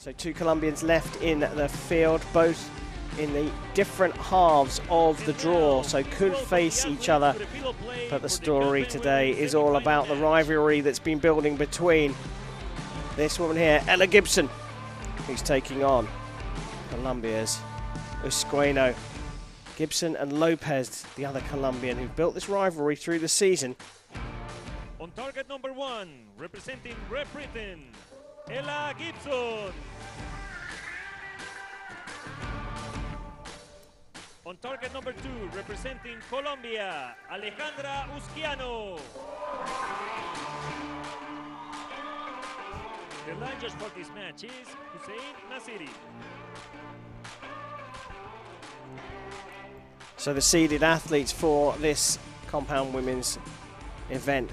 So two Colombians left in the field, both in the different halves of the draw, so could face each other. But the story today is all about the rivalry that's been building between this woman here, Ella Gibson, who's taking on Colombia's Usquiano. Gibson and Lopez, the other Colombian, who built this rivalry through the season. On target number 1, representing Great Britain, Ella Gibson. On target number 2, representing Colombia, Alejandra Usquiano. The line judge for this match is Hussein Nasiri. So the seeded athletes for this compound women's event,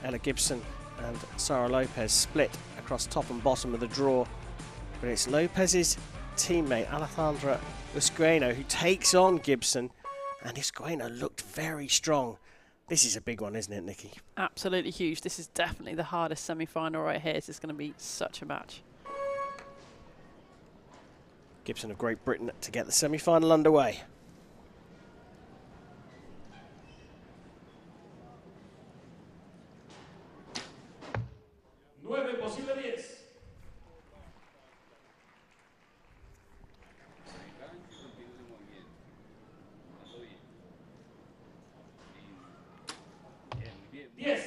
Ella Gibson and Sara Lopez, split across top and bottom of the draw. But it's Lopez's teammate, Alejandra Usquiano, who takes on Gibson, and Usquiano looked very strong. This is a big one, isn't it, Nikki? Absolutely huge. This is definitely the hardest semi-final right here. This is going to be such a match. Gibson of Great Britain to get the semi-final underway. Yes.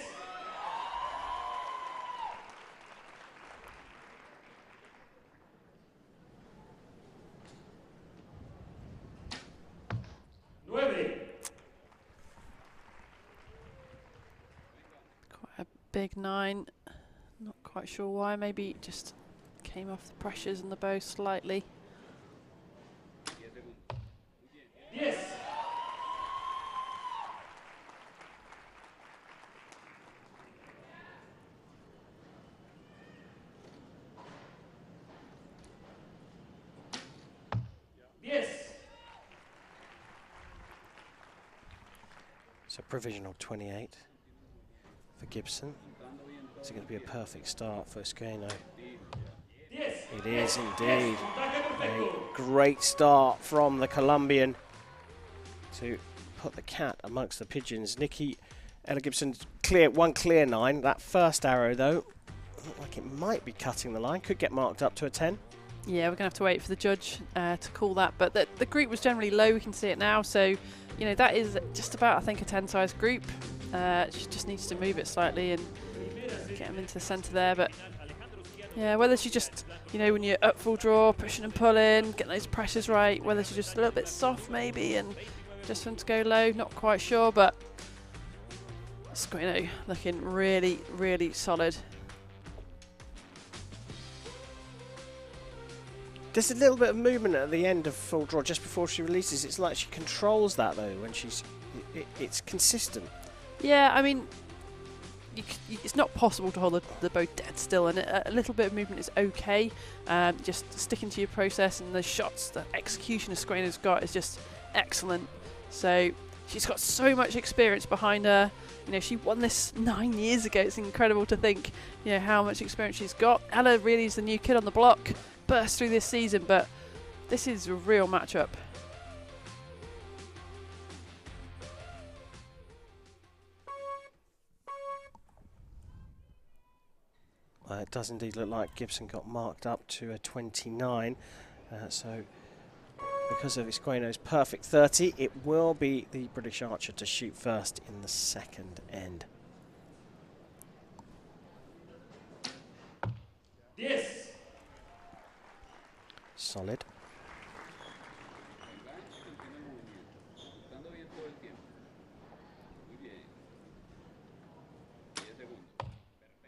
Quite a big 9. Not quite sure why. Maybe it just came off the pressures in the bow slightly. Yes. So provisional 28 for Gibson. Is it going to be a perfect start for Usquiano? Yes. It is indeed. A great start from the Colombian to put the cat amongst the pigeons. Nikki, Ella Gibson, one clear 9. That first arrow, though, looked like it might be cutting the line. Could get marked up to a 10. Yeah, we're going to have to wait for the judge to call that. But the group was generally low. We can see it now. So, you know, that is just about, I think, a 10-size group. She just needs to move it slightly and get them into the centre there. But, yeah, whether she just, you know, when you're up full draw, pushing and pulling, getting those pressures right, whether she's just a little bit soft maybe and just want to go low, not quite sure. But Usquiano looking really, really solid. There's a little bit of movement at the end of full draw just before she releases. It's like she controls that, though, when she's... It's consistent. Yeah, I mean, it's not possible to hold the bow dead still, and a little bit of movement is okay. Just sticking to your process, and the shots, the execution Usquiano's got is just excellent. So she's got so much experience behind her. You know, she won this 9 years ago. It's incredible to think, you know, how much experience she's got. Ella really is the new kid on the block. Burst through this season, but this is a real matchup. Well, it does indeed look like Gibson got marked up to a 29. So because of Usquiano's perfect 30, it will be the British archer to shoot first in the second end. Yes. Solid.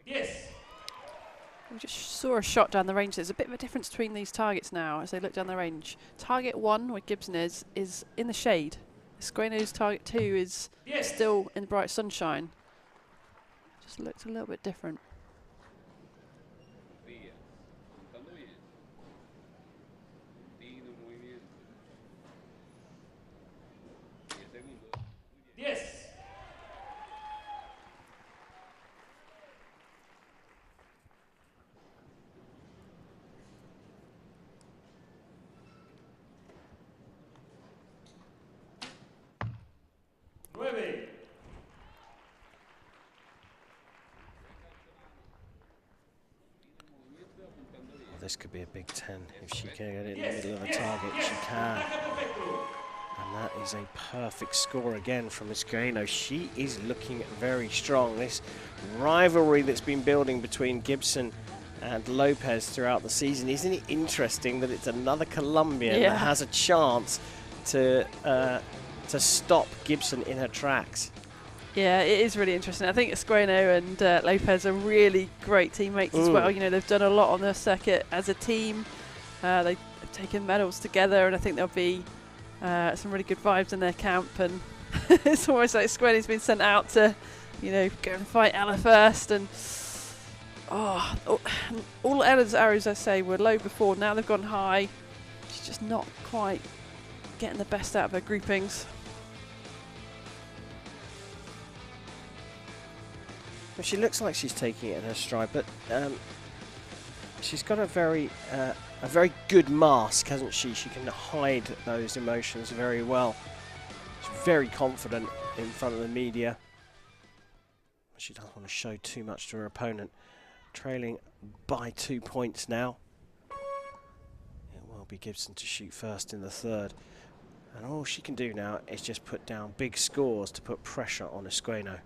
Yes. We just saw a shot down the range. There's a bit of a difference between these targets now as they look down the range. Target 1, where Gibson is in the shade. Usquiano's target 2 is still in bright sunshine. Just looks a little bit different. Yes. this could be a big 10. If she can get it in the middle of the target, she can. And that is a perfect score again from Usquiano. She is looking very strong. This rivalry that's been building between Gibson and Lopez throughout the season, isn't it interesting that it's another Colombian that has a chance to stop Gibson in her tracks? Yeah, it is really interesting. I think Usquiano and Lopez are really great teammates as well. You know, they've done a lot on their circuit as a team. They've taken medals together, and I think there'll be some really good vibes in their camp. And it's almost like Usquiano's been sent out to, you know, go and fight Ella first. And all Ella's arrows, I say, were low before. Now they've gone high. She's just not quite getting the best out of her groupings. Well, she looks like she's taking it in her stride, but she's got a very good mask, hasn't she? She can hide those emotions very well. She's very confident in front of the media. She doesn't want to show too much to her opponent. Trailing by 2 points now. It will be Gibson to shoot first in the third. And all she can do now is just put down big scores to put pressure on Usquiano.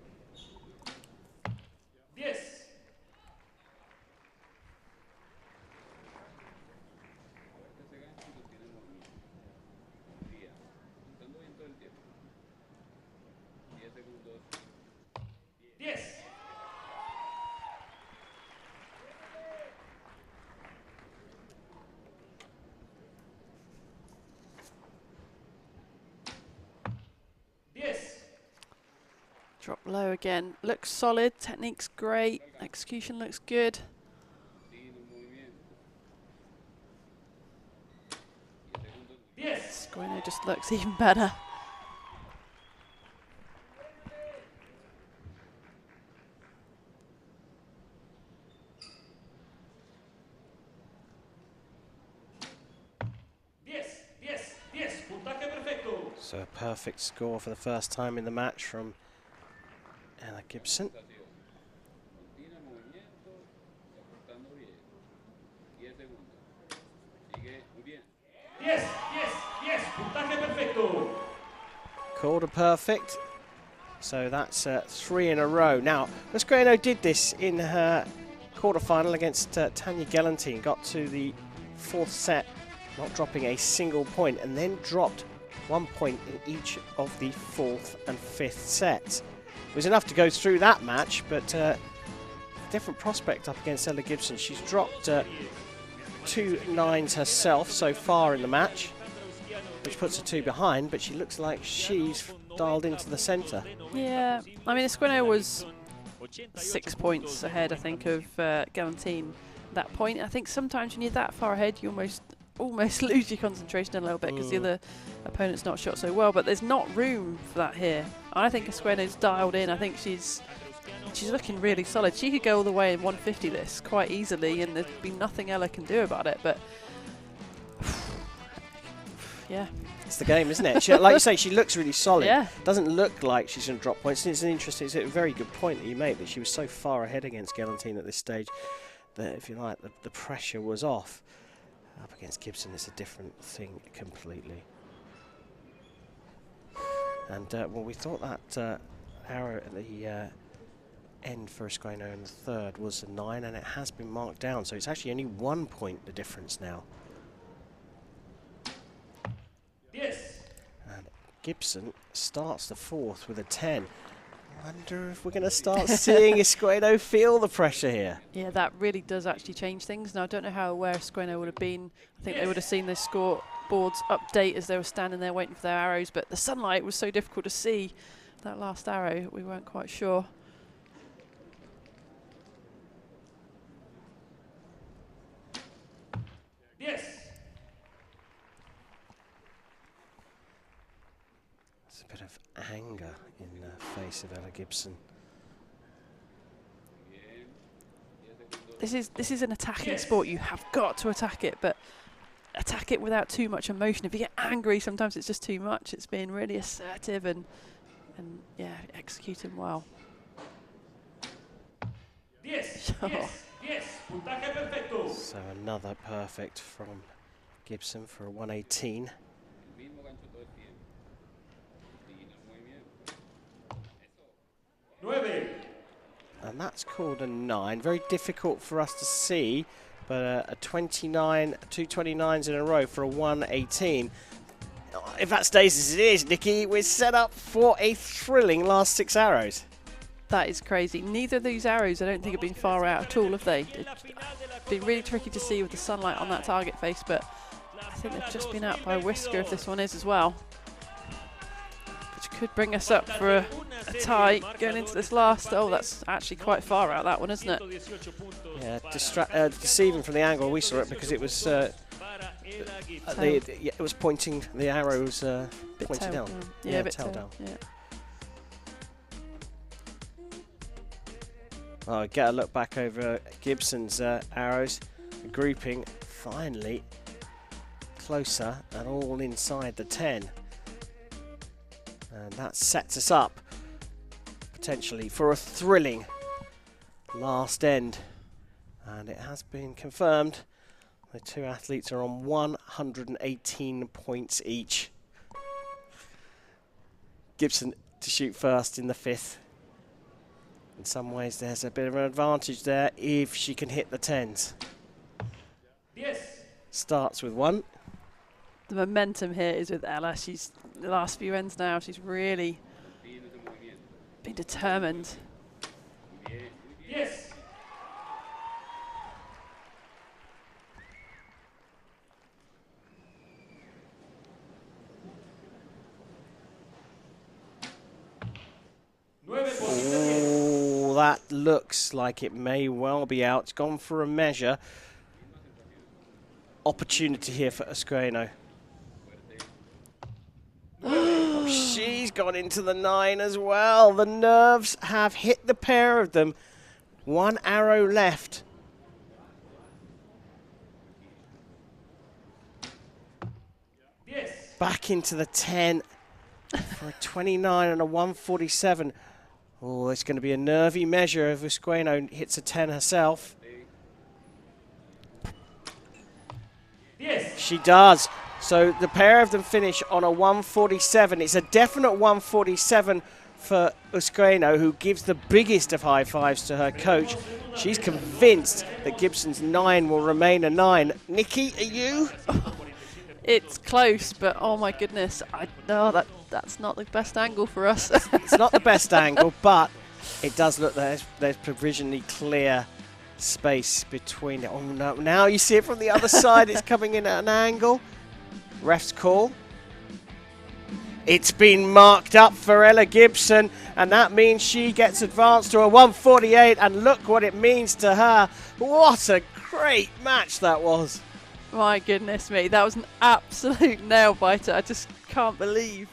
Yes. Yes. Yes. Drop low again. Looks solid. Technique's great. Execution looks good. Yes. Usquiano just looks even better. Yes. Yes. Yes. Puntaje perfecto. So a perfect score for the first time in the match from Ella Gibson. Yes. Yes. Yes. Puntaje perfecto. Called a perfect. So that's 3 in a row. Now, Usquiano did this in her quarterfinal against Tanya Gelantine. Got to the 4th set, not dropping a single point, and then dropped 1 point in each of the 4th and 5th sets. It was enough to go through that match, but different prospect up against Ella Gibson. She's dropped 2 nines herself so far in the match, which puts her 2 behind, but she looks like she's dialed into the centre. Yeah, I mean, Usquiano was 6 points ahead, I think, of Galantine at that point. I think sometimes when you're that far ahead, you almost lose your concentration a little bit because the other opponent's not shot so well, but there's not room for that here. I think Usquiano's dialed in. I think she's looking really solid. She could go all the way in 150 this quite easily, and there'd be nothing Ella can do about it, but yeah. It's the game, isn't it? She, like you say, she looks really solid. Yeah. Doesn't look like she's going to drop points. It's a very good point that you make, that she was so far ahead against Gelantine at this stage that, if you like, the pressure was off. Up against Gibson, it's a different thing completely. And, well, we thought that arrow at the end for Usquiano in the third was a 9, and it has been marked down, so it's actually only 1 point the difference now. Yes. And Gibson starts the 4th with a 10. I wonder if we're going to start seeing Usquiano feel the pressure here. Yeah, that really does actually change things. Now, I don't know how aware Usquiano would have been. I think they would have seen the score boards update as they were standing there waiting for their arrows, but the sunlight was so difficult to see that last arrow, we weren't quite sure. Yes. There's a bit of anger in the face of Ella Gibson. This is an attacking sport. You have got to attack it, but attack it without too much emotion. If you get angry, sometimes it's just too much. It's being really assertive and yeah, executing well. Yes. Oh. Yes. So another perfect from Gibson for a 118. And that's called a 9. Very difficult for us to see, but a 29, 2 29s in a row for a 118. If that stays as it is, Nikki, we're set up for a thrilling last 6 arrows. That is crazy. Neither of these arrows I don't think have been far out at all, have they? It's been really tricky to see with the sunlight on that target face, but I think they've just been out by a whisker if this one is as well. Which could bring us up for a tie going into this last. Oh, that's actually quite far out, that one, isn't it? Yeah, deceiving from the angle. We saw it because it was it was pointing, the arrow was pointing down. Yeah, a bit tail down. Yeah. Oh, get a look back over Gibson's arrows. The grouping finally closer and all inside the 10. And that sets us up potentially for a thrilling last end. And it has been confirmed. The two athletes are on 118 points each. Gibson to shoot first in the 5th. In some ways, there's a bit of an advantage there if she can hit the 10s. Yes. Starts with 1. The momentum here is with Ella. She's the last few ends now. She's really been determined. Yes. Oh, that looks like it may well be out. It's gone for a measure. Opportunity here for Usquiano. Oh, she's gone into the 9 as well. The nerves have hit the pair of them. 1 arrow left. Yes. Back into the 10 for a 29 and a 147. Oh, it's going to be a nervy measure if Usquiano hits a 10 herself. Yes. She does. So the pair of them finish on a 147. It's a definite 147 for Usquiano, who gives the biggest of high fives to her coach. She's convinced that Gibson's 9 will remain a 9. Nikki, are you? It's close, but oh my goodness, that's not the best angle for us. It's not the best angle, but it does look there's provisionally clear space between it. Oh no, now you see it from the other side. It's coming in at an angle. Ref's call. It's been marked up for Ella Gibson, and that means she gets advanced to a 148, and look what it means to her. What a great match that was. My goodness me, that was an absolute nail biter. I just can't believe